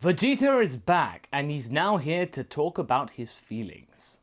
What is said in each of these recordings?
Vegeta is back, and he's now here to talk about his feelings.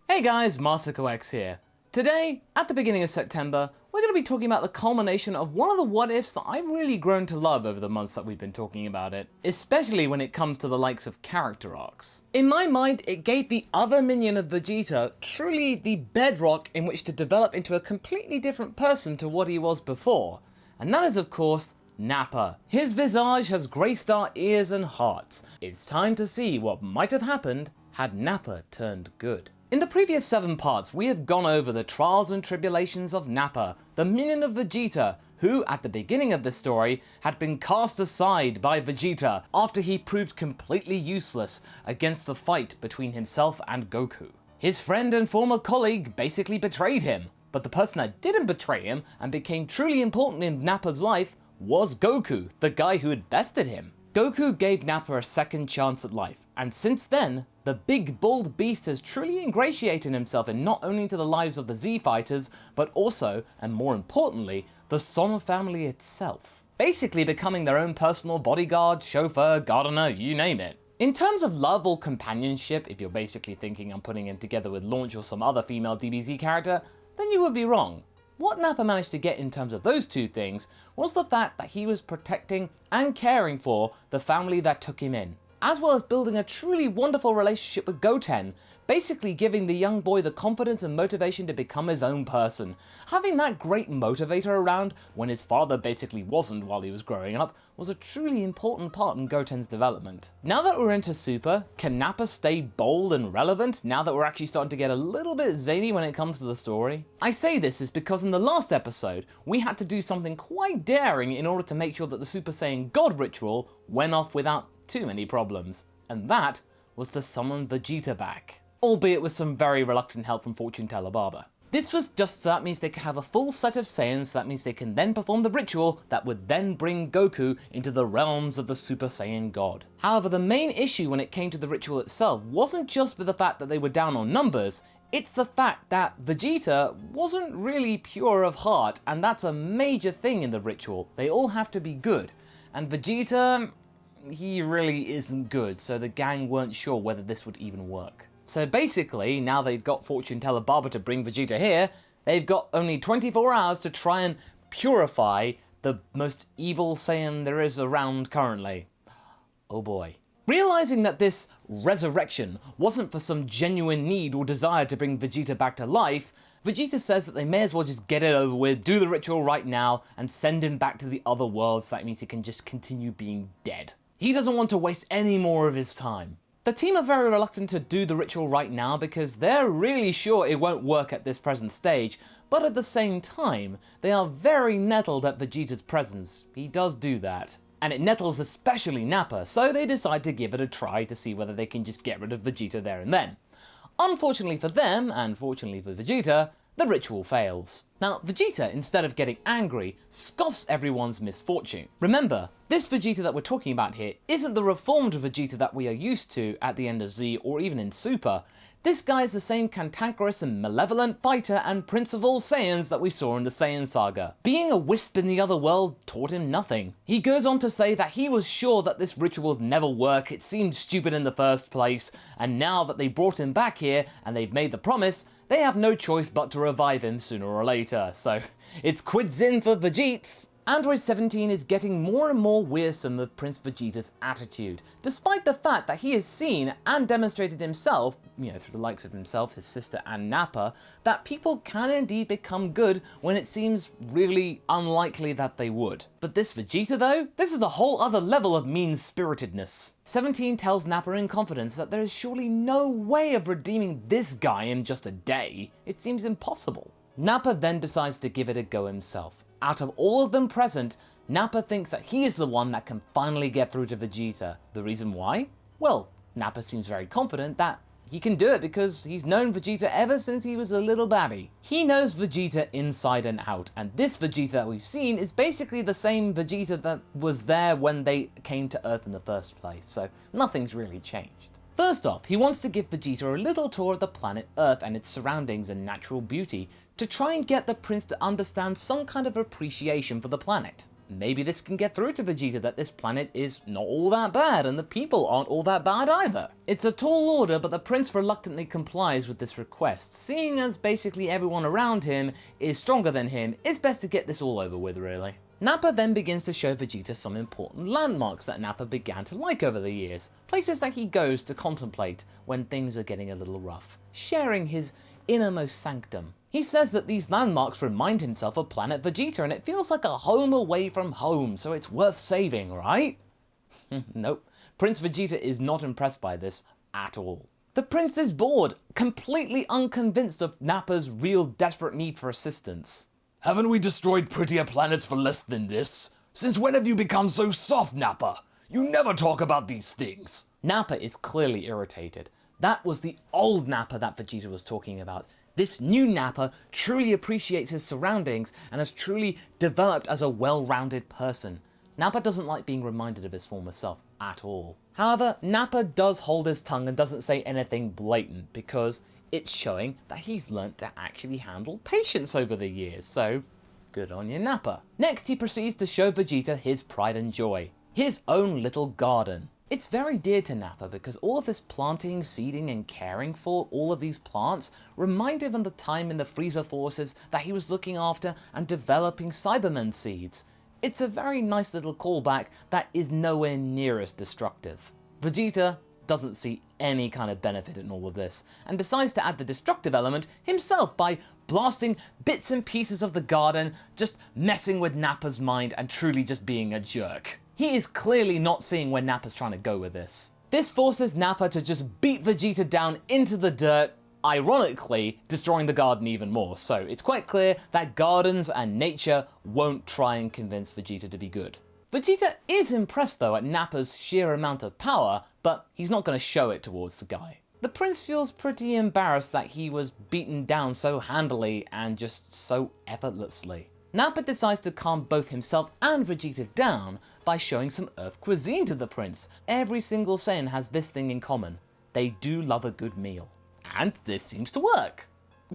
Hey guys, MasakoX here. Today, at the beginning of September, we're going to be talking about the culmination of one of the what-ifs that I've really grown to love over the months that we've been talking about it, especially when it comes to the likes of character arcs. In my mind, it gave the other minion of Vegeta truly the bedrock in which to develop into a completely different person to what he was before. And that is, of course, Nappa. His visage has graced our ears and hearts. It's time to see what might have happened had Nappa turned good. In the previous 7 parts, we have gone over the trials and tribulations of Nappa, the minion of Vegeta, who, at the beginning of the story, had been cast aside by Vegeta after he proved completely useless against the fight between himself and Goku. His friend and former colleague basically betrayed him. But the person that didn't betray him and became truly important in Nappa's life was Goku, the guy who had bested him. Goku gave Nappa a second chance at life, and since then, the big bald beast has truly ingratiated himself in not only to the lives of the Z fighters, but also, and more importantly, the Soma family itself. Basically becoming their own personal bodyguard, chauffeur, gardener, you name it. In terms of love or companionship, if you're basically thinking I'm putting him together with Launch or some other female DBZ character, then you would be wrong. What Nappa managed to get in terms of those two things was the fact that he was protecting and caring for the family that took him in, as well as building a truly wonderful relationship with Goten, basically giving the young boy the confidence and motivation to become his own person. Having that great motivator around when his father basically wasn't while he was growing up was a truly important part in Goten's development. Now that we're into Super, can Nappa stay bold and relevant now that we're actually starting to get a little bit zany when it comes to the story? I say this is because in the last episode, we had to do something quite daring in order to make sure that the Super Saiyan God ritual went off without too many problems, and that was to summon Vegeta back. Albeit with some very reluctant help from Fortune Teller Barber. This was just so that means they could have a full set of Saiyans, so that means they can then perform the ritual that would then bring Goku into the realms of the Super Saiyan God. However, the main issue when it came to the ritual itself wasn't just with the fact that they were down on numbers, it's the fact that Vegeta wasn't really pure of heart, and that's a major thing in the ritual. They all have to be good, and Vegeta, he really isn't good, so the gang weren't sure whether this would even work. So basically, now they've got Fortune Teller Barber to bring Vegeta here, they've got only 24 hours to try and purify the most evil Saiyan there is around currently. Oh boy. Realizing that this resurrection wasn't for some genuine need or desire to bring Vegeta back to life, Vegeta says that they may as well just get it over with, do the ritual right now, and send him back to the other world so that means he can just continue being dead. He doesn't want to waste any more of his time. The team are very reluctant to do the ritual right now because they're really sure it won't work at this present stage, but at the same time, they are very nettled at Vegeta's presence. He does do that. And it nettles especially Nappa, so they decide to give it a try to see whether they can just get rid of Vegeta there and then. Unfortunately for them, and fortunately for Vegeta, the ritual fails. Now, Vegeta, instead of getting angry, scoffs everyone's misfortune. Remember, this Vegeta that we're talking about here isn't the reformed Vegeta that we are used to at the end of Z or even in Super. This guy is the same cantankerous and malevolent fighter and prince of all Saiyans that we saw in the Saiyan saga. Being a wisp in the other world taught him nothing. He goes on to say that he was sure that this ritual would never work, it seemed stupid in the first place, and now that they brought him back here and they've made the promise, they have no choice but to revive him sooner or later, so it's quids in for Vegeets. Android 17 is getting more and more wearisome of Prince Vegeta's attitude, despite the fact that he has seen and demonstrated himself, through the likes of himself, his sister and Nappa, that people can indeed become good when it seems really unlikely that they would. But this Vegeta though, this is a whole other level of mean-spiritedness. 17 tells Nappa in confidence that there is surely no way of redeeming this guy in just a day. It seems impossible. Nappa then decides to give it a go himself. Out of all of them present, Nappa thinks that he is the one that can finally get through to Vegeta. The reason why? Well, Nappa seems very confident that he can do it because he's known Vegeta ever since he was a little babby. He knows Vegeta inside and out, and this Vegeta that we've seen is basically the same Vegeta that was there when they came to Earth in the first place, so nothing's really changed. First off, he wants to give Vegeta a little tour of the planet Earth and its surroundings and natural beauty to try and get the prince to understand some kind of appreciation for the planet. maybe this can get through to Vegeta that this planet is not all that bad and the people aren't all that bad either. It's a tall order, but the prince reluctantly complies with this request. Seeing as basically everyone around him is stronger than him, it's best to get this all over with, really. Nappa then begins to show Vegeta some important landmarks that Nappa began to like over the years, places that he goes to contemplate when things are getting a little rough, sharing his innermost sanctum. He says that these landmarks remind himself of planet Vegeta and it feels like a home away from home, so it's worth saving, right? Nope. Prince Vegeta is not impressed by this at all. The prince is bored, completely unconvinced of Nappa's real desperate need for assistance. Haven't we destroyed prettier planets for less than this? Since when have you become so soft, Nappa? You never talk about these things. Nappa is clearly irritated. That was the old Nappa that Vegeta was talking about. This new Nappa truly appreciates his surroundings and has truly developed as a well-rounded person. Nappa doesn't like being reminded of his former self at all. However, Nappa does hold his tongue and doesn't say anything blatant because it's showing that he's learnt to actually handle patience over the years, so good on you, Nappa. Next, he proceeds to show Vegeta his pride and joy, his own little garden. It's very dear to Nappa because all of this planting, seeding and caring for all of these plants remind him of the time in the Frieza forces that he was looking after and developing Cybermen seeds. It's a very nice little callback that is nowhere near as destructive. Vegeta doesn't see any kind of benefit in all of this, and decides to add the destructive element himself by blasting bits and pieces of the garden, just messing with Nappa's mind and truly just being a jerk. He is clearly not seeing where Nappa's trying to go with this. This forces Nappa to just beat Vegeta down into the dirt, ironically destroying the garden even more, so it's quite clear that gardens and nature won't try and convince Vegeta to be good. Vegeta is impressed though at Nappa's sheer amount of power, but he's not going to show it towards the guy. The prince feels pretty embarrassed that he was beaten down so handily and just so effortlessly. Nappa decides to calm both himself and Vegeta down by showing some Earth cuisine to the prince. Every single Saiyan has this thing in common. They do love a good meal. And this seems to work.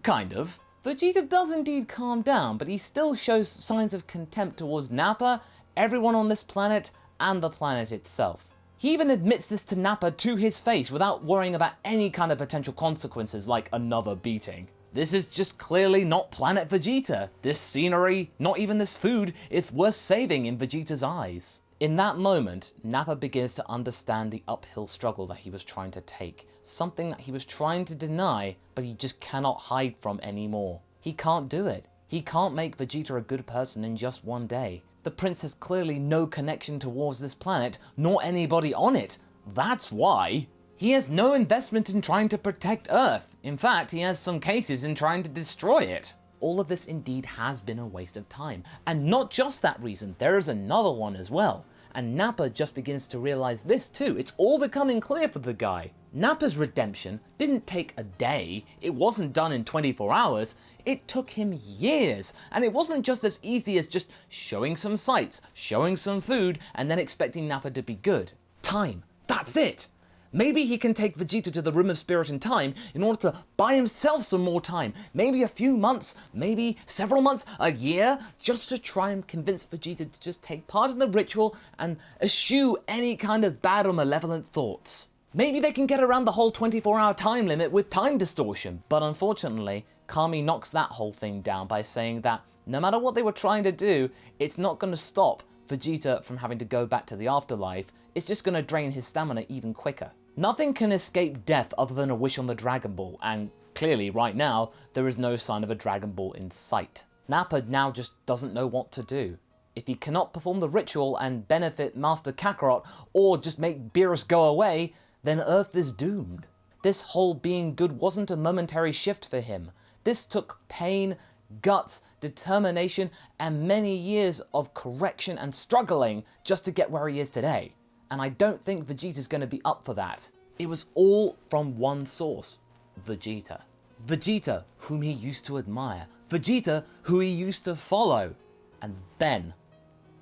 Kind of. Vegeta does indeed calm down, but he still shows signs of contempt towards Nappa, everyone on this planet, and the planet itself. He even admits this to Nappa to his face without worrying about any kind of potential consequences like another beating. This is just clearly not Planet Vegeta. This scenery, not even this food, is worth saving in Vegeta's eyes. In that moment, Nappa begins to understand the uphill struggle that he was trying to take, something that he was trying to deny, but he just cannot hide from anymore. He can't do it. He can't make Vegeta a good person in just one day. The prince has clearly no connection towards this planet, nor anybody on it. That's why. He has no investment in trying to protect Earth. In fact, he has some cases in trying to destroy it. All of this indeed has been a waste of time. And not just that reason, there is another one as well. And Nappa just begins to realize this too. It's all becoming clear for the guy. Nappa's redemption didn't take a day. It wasn't done in 24 hours. It took him years. And it wasn't just as easy as just showing some sights, showing some food, and then expecting Nappa to be good. Time. That's it. Maybe he can take Vegeta to the Room of Spirit and Time in order to buy himself some more time. Maybe a few months, maybe several months, a year, just to try and convince Vegeta to just take part in the ritual and eschew any kind of bad or malevolent thoughts. Maybe they can get around the whole 24-hour time limit with time distortion, but unfortunately, Kami knocks that whole thing down by saying that no matter what they were trying to do, it's not going to stop Vegeta from having to go back to the afterlife. It's just going to drain his stamina even quicker. Nothing can escape death other than a wish on the Dragon Ball, and clearly right now there is no sign of a Dragon Ball in sight. Nappa now just doesn't know what to do. If he cannot perform the ritual and benefit Master Kakarot, or just make Beerus go away, then Earth is doomed. This whole being good wasn't a momentary shift for him. This took pain, guts, determination, and many years of correction and struggling just to get where he is today. And I don't think Vegeta's going to be up for that. It was all from one source, Vegeta. Vegeta, whom he used to admire. Vegeta, who he used to follow. And then,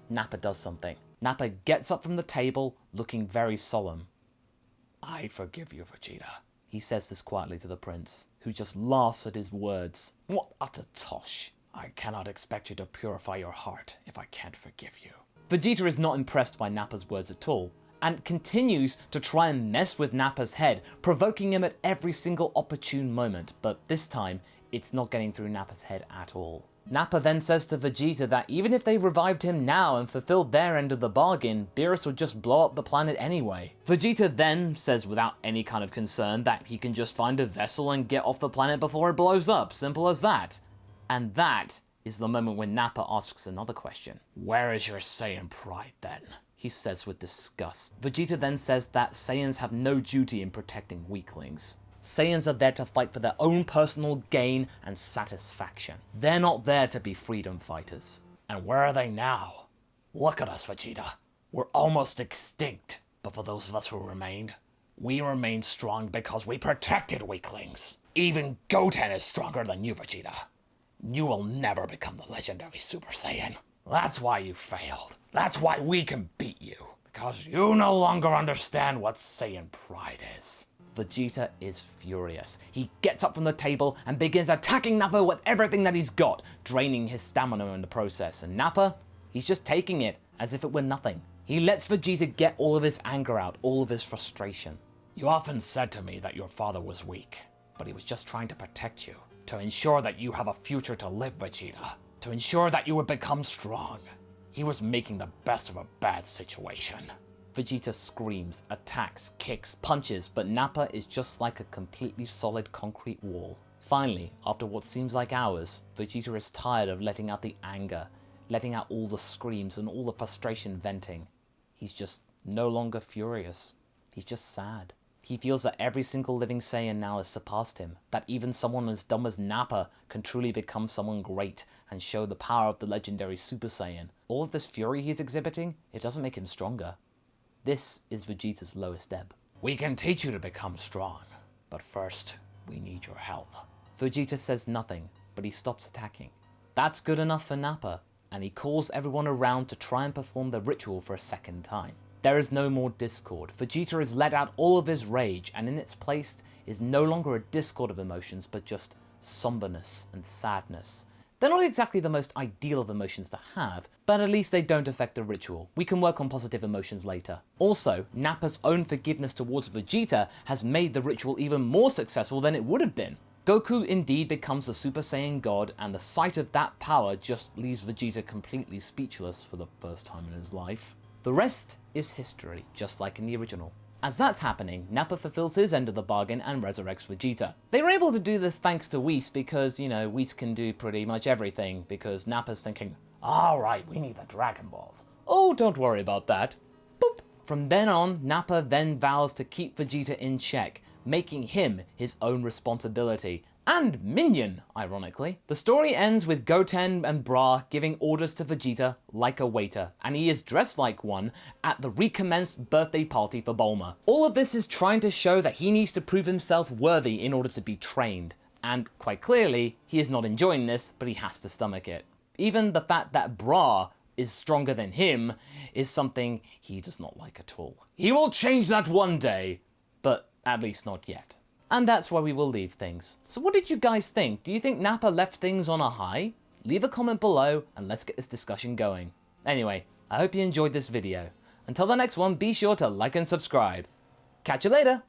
Nappa does something. Nappa gets up from the table, looking very solemn. "I forgive you, Vegeta." He says this quietly to the prince, who just laughs at his words. What utter tosh. I cannot expect you to purify your heart if I can't forgive you. Vegeta is not impressed by Nappa's words at all, and continues to try and mess with Nappa's head, provoking him at every single opportune moment, but this time, it's not getting through Nappa's head at all. Nappa then says to Vegeta that even if they revived him now and fulfilled their end of the bargain, Beerus would just blow up the planet anyway. Vegeta then says without any kind of concern that he can just find a vessel and get off the planet before it blows up, simple as that. And that is the moment when Nappa asks another question. Where is your Saiyan pride then? He says with disgust. Vegeta then says that Saiyans have no duty in protecting weaklings. Saiyans are there to fight for their own personal gain and satisfaction. They're not there to be freedom fighters. And where are they now? Look at us, Vegeta. We're almost extinct. But for those of us who remained, we remain strong because we protected weaklings. Even Goten is stronger than you, Vegeta. You will never become the legendary Super Saiyan. That's why you failed. That's why we can beat you. Because you no longer understand what Saiyan pride is. Vegeta is furious. He gets up from the table and begins attacking Nappa with everything that he's got, draining his stamina in the process. And Nappa, he's just taking it as if it were nothing. He lets Vegeta get all of his anger out, all of his frustration. You often said to me that your father was weak, but he was just trying to protect you, to ensure that you have a future to live, Vegeta, to ensure that you would become strong. He was making the best of a bad situation. Vegeta screams, attacks, kicks, punches, but Nappa is just like a completely solid concrete wall. Finally, after what seems like hours, Vegeta is tired of letting out the anger, letting out all the screams and all the frustration venting. He's just no longer furious. He's just sad. He feels that every single living Saiyan now has surpassed him, that even someone as dumb as Nappa can truly become someone great and show the power of the legendary Super Saiyan. All of this fury he's exhibiting, it doesn't make him stronger. This is Vegeta's lowest ebb. We can teach you to become strong, but first, we need your help. Vegeta says nothing, but he stops attacking. That's good enough for Nappa, and he calls everyone around to try and perform the ritual for a second time. There is no more discord. Vegeta has let out all of his rage, and in its place is no longer a discord of emotions, but just somberness and sadness. They're not exactly the most ideal of emotions to have, but at least they don't affect the ritual. We can work on positive emotions later. Also, Nappa's own forgiveness towards Vegeta has made the ritual even more successful than it would have been. Goku indeed becomes the Super Saiyan God, and the sight of that power just leaves Vegeta completely speechless for the first time in his life. The rest is history, just like in the original. As that's happening, Nappa fulfills his end of the bargain and resurrects Vegeta. They were able to do this thanks to Whis because, you know, Whis can do pretty much everything because Nappa's thinking, alright, we need the Dragon Balls. Oh, don't worry about that. Boop. From then on, Nappa then vows to keep Vegeta in check, making him his own responsibility. And minion, ironically. The story ends with Goten and Bra giving orders to Vegeta like a waiter, and he is dressed like one at the recommenced birthday party for Bulma. All of this is trying to show that he needs to prove himself worthy in order to be trained, and quite clearly, he is not enjoying this, but he has to stomach it. Even the fact that Bra is stronger than him is something he does not like at all. He will change that one day, but at least not yet. And that's where we will leave things. So what did you guys think? Do you think Nappa left things on a high? Leave a comment below and let's get this discussion going. Anyway, I hope you enjoyed this video. Until the next one, be sure to like and subscribe. Catch you later!